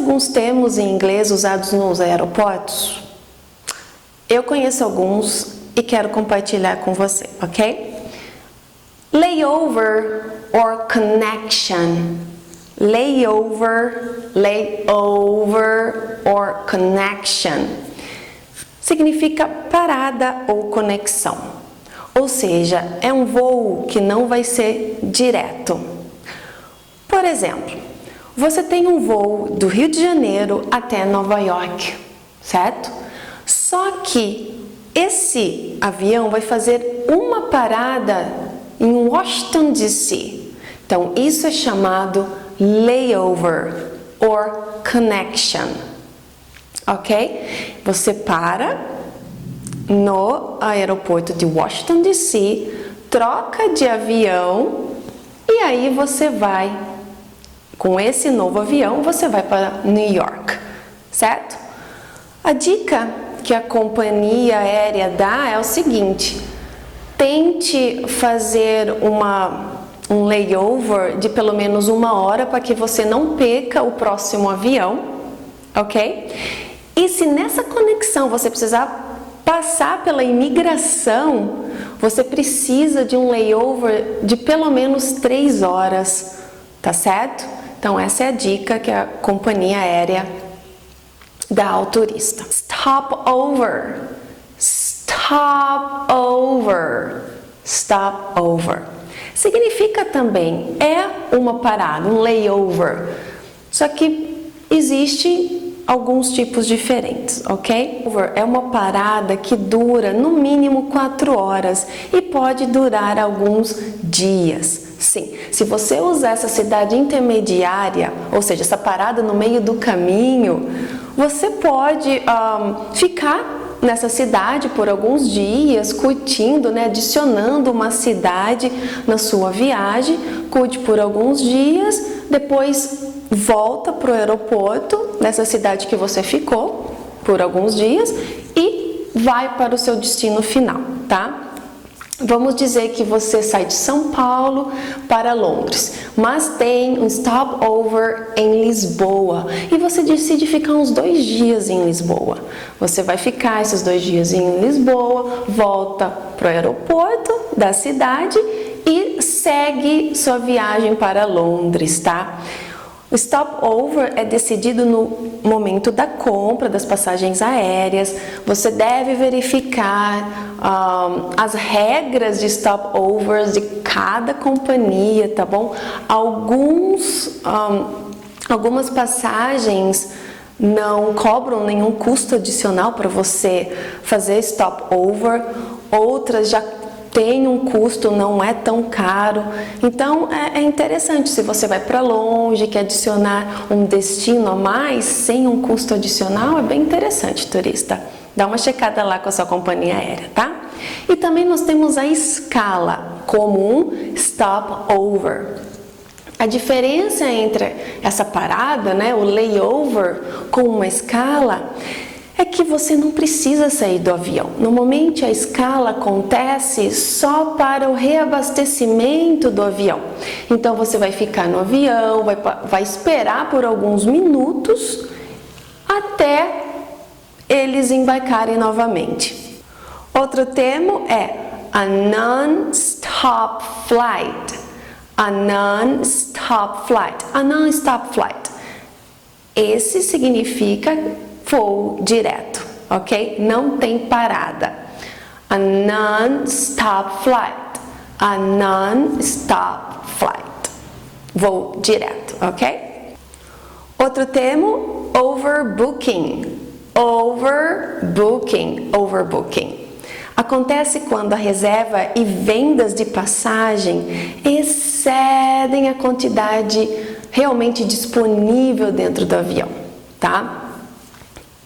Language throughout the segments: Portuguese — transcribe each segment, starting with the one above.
alguns termos em inglês usados nos aeroportos? Eu conheço alguns e quero compartilhar com você, ok? Layover or connection. Layover or connection. Significa parada ou conexão. Ou seja, é um voo que não vai ser direto. Por exemplo, você tem um voo do Rio de Janeiro até Nova York, certo? Só que esse avião vai fazer uma parada em Washington, D.C. Então, isso é chamado layover or connection, ok? Você para no aeroporto de Washington, D.C., troca de avião e aí você vai, com esse novo avião, você vai para New York, certo? A dica que a companhia aérea dá é o seguinte: tente fazer um layover de pelo menos 1 hora para que você não perca o próximo avião, ok? E se nessa conexão você precisar passar pela imigração, você precisa de um layover de pelo menos 3 horas, tá certo? Então essa é a dica que a companhia aérea dá ao turista. Stopover. Stopover. Stopover. Significa também, é uma parada, um layover. Só que existe alguns tipos diferentes, ok? É uma parada que dura no mínimo 4 horas e pode durar alguns dias. Sim, se você usar essa cidade intermediária, ou seja, essa parada no meio do caminho, você pode ficar nessa cidade por alguns dias, curtindo, né, adicionando uma cidade na sua viagem, curte por alguns dias, depois volta para o aeroporto, nessa cidade que você ficou por alguns dias e vai para o seu destino final, tá? Vamos dizer que você sai de São Paulo para Londres, mas tem um stopover em Lisboa e você decide ficar uns 2 dias em Lisboa. Você vai ficar esses 2 dias em Lisboa, volta para o aeroporto da cidade e segue sua viagem para Londres, tá? O stopover é decidido no momento da compra das passagens aéreas. Você deve verificar as regras de stopovers de cada companhia, tá bom? Algumas passagens não cobram nenhum custo adicional para você fazer stopover, outras já tem um custo, não é tão caro. Então é interessante, se você vai para longe, quer adicionar um destino a mais sem um custo adicional, é bem interessante, turista. Dá uma checada lá com a sua companhia aérea, tá? E também nós temos a escala como um stopover. A diferença entre essa parada, né, o layover com uma escala, é que você não precisa sair do avião. Normalmente a escala acontece só para o reabastecimento do avião. Então você vai ficar no avião, vai esperar por alguns minutos até eles embarcarem novamente. Outro termo é a non-stop flight. A non-stop flight. A non-stop flight. Esse significa voo direto, ok? Não tem parada. A non-stop flight. A non-stop flight. Voo direto, ok? Outro termo, overbooking. Overbooking. Overbooking. Acontece quando a reserva e vendas de passagem excedem a quantidade realmente disponível dentro do avião, tá?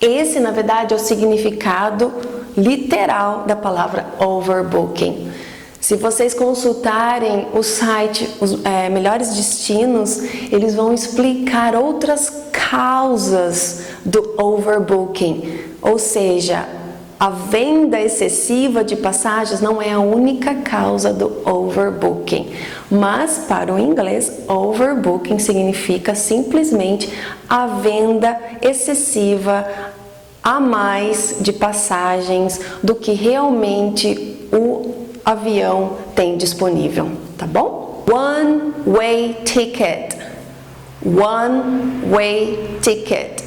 Esse, na verdade, é o significado literal da palavra overbooking. Se vocês consultarem o site, os melhores destinos, eles vão explicar outras causas do overbooking. Ou seja, a venda excessiva de passagens não é a única causa do overbooking, mas para o inglês, overbooking significa simplesmente a venda excessiva a mais de passagens do que realmente o avião tem disponível, tá bom? One way ticket. One way ticket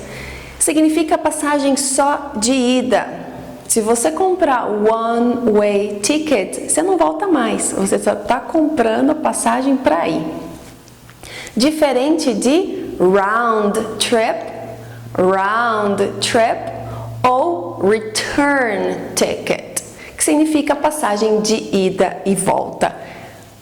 significa passagem só de ida. Se você comprar one way ticket, você não volta mais, você só está comprando a passagem para ir. Diferente de round trip ou return ticket, que significa passagem de ida e volta.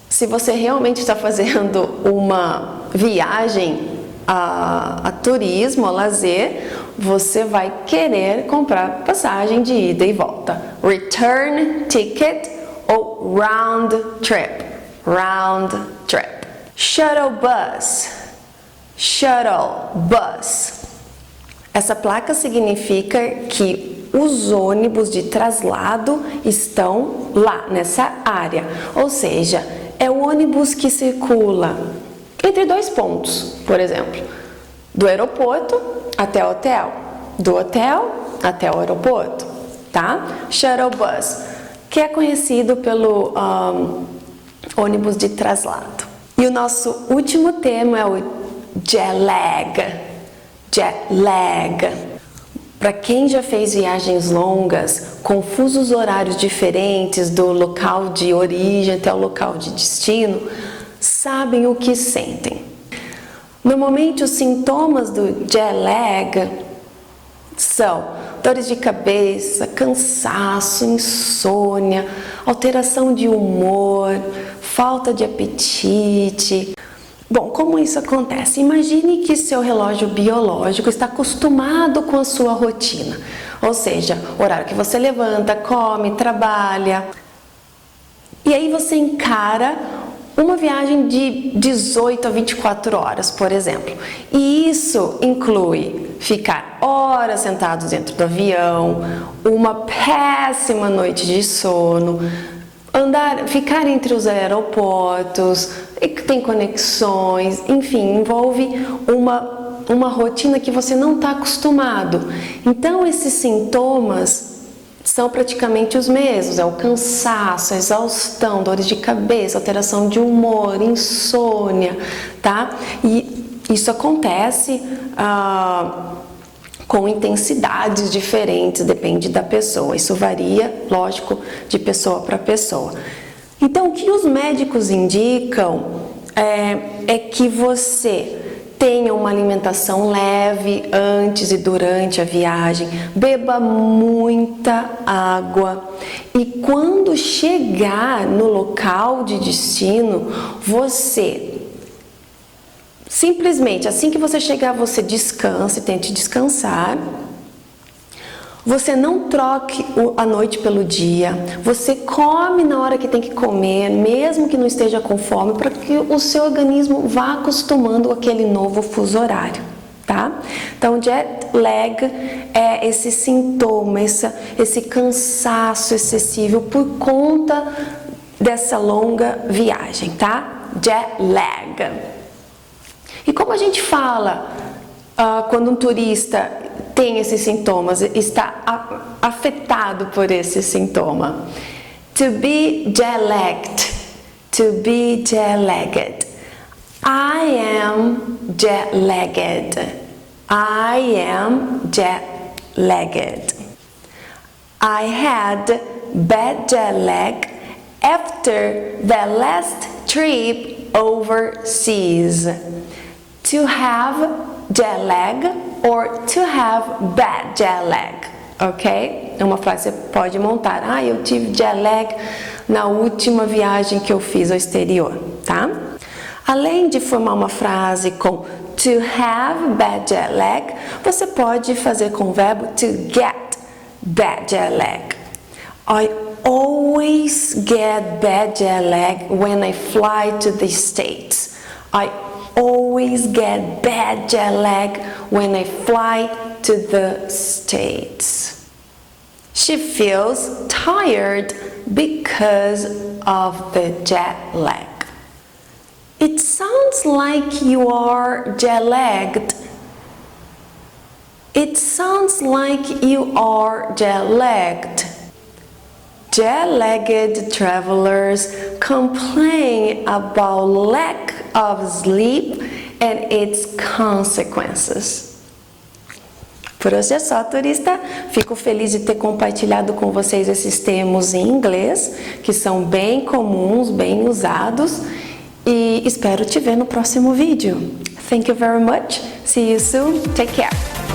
Se você realmente está fazendo uma viagem a turismo, a lazer, você vai querer comprar passagem de ida e volta. Return ticket ou round trip. Round trip. Shuttle bus. Shuttle bus. Essa placa significa que os ônibus de traslado estão lá nessa área. Ou seja, é o ônibus que circula entre dois pontos, por exemplo, do aeroporto até o hotel, do hotel até o aeroporto, tá? Shuttle bus, que é conhecido pelo ônibus de traslado. E o nosso último tema é o jet lag. Jet lag. Para quem já fez viagens longas, com fusos horários diferentes do local de origem até o local de destino, sabem o que sentem. Normalmente os sintomas do jet lag são dores de cabeça, cansaço, insônia, alteração de humor, falta de apetite. Bom, como isso acontece? Imagine que seu relógio biológico está acostumado com a sua rotina, ou seja, o horário que você levanta, come, trabalha, e aí você encara uma viagem de 18 a 24 horas, por exemplo. E isso inclui ficar horas sentados dentro do avião, uma péssima noite de sono, ficar entre os aeroportos, tem conexões, enfim, envolve uma rotina que você não está acostumado. Então, esses sintomas são praticamente os mesmos, é o cansaço, a exaustão, dores de cabeça, alteração de humor, insônia, tá? E isso acontece com intensidades diferentes, depende da pessoa, isso varia, lógico, de pessoa para pessoa. Então, o que os médicos indicam é que você tenha uma alimentação leve antes e durante a viagem, beba muita água e quando chegar no local de destino, você simplesmente, assim que você chegar, você descanse, tente descansar. Você não troque a noite pelo dia, você come na hora que tem que comer, mesmo que não esteja com fome, para que o seu organismo vá acostumando com aquele novo fuso horário, tá? Então, jet lag é esse sintoma, esse cansaço excessivo por conta dessa longa viagem, tá? Jet lag. E como a gente fala quando um turista tem esses sintomas, está afetado por esse sintoma? To be jet-lagged. To be jet-lagged. I am jet-lagged. I am jet-lagged. I had bad jet lag after the last trip overseas. To have jet lag or to have bad jet lag, ok? É uma frase que você pode montar. Eu tive jet lag na última viagem que eu fiz ao exterior, tá? Além de formar uma frase com to have bad jet lag, você pode fazer com o verbo to get bad jet lag. I always get bad jet lag when I fly to the States. I always get bad jet lag when I fly to the States. She feels tired because of the jet lag. It sounds like you are jet-lagged. It sounds like you are jet-lagged. Jet-lagged travelers complain about lack of sleep and its consequences. Por hoje é só, turista. Fico feliz de ter compartilhado com vocês esses termos em inglês, que são bem comuns, bem usados, e espero te ver no próximo vídeo. Thank you very much. See you soon. Take care.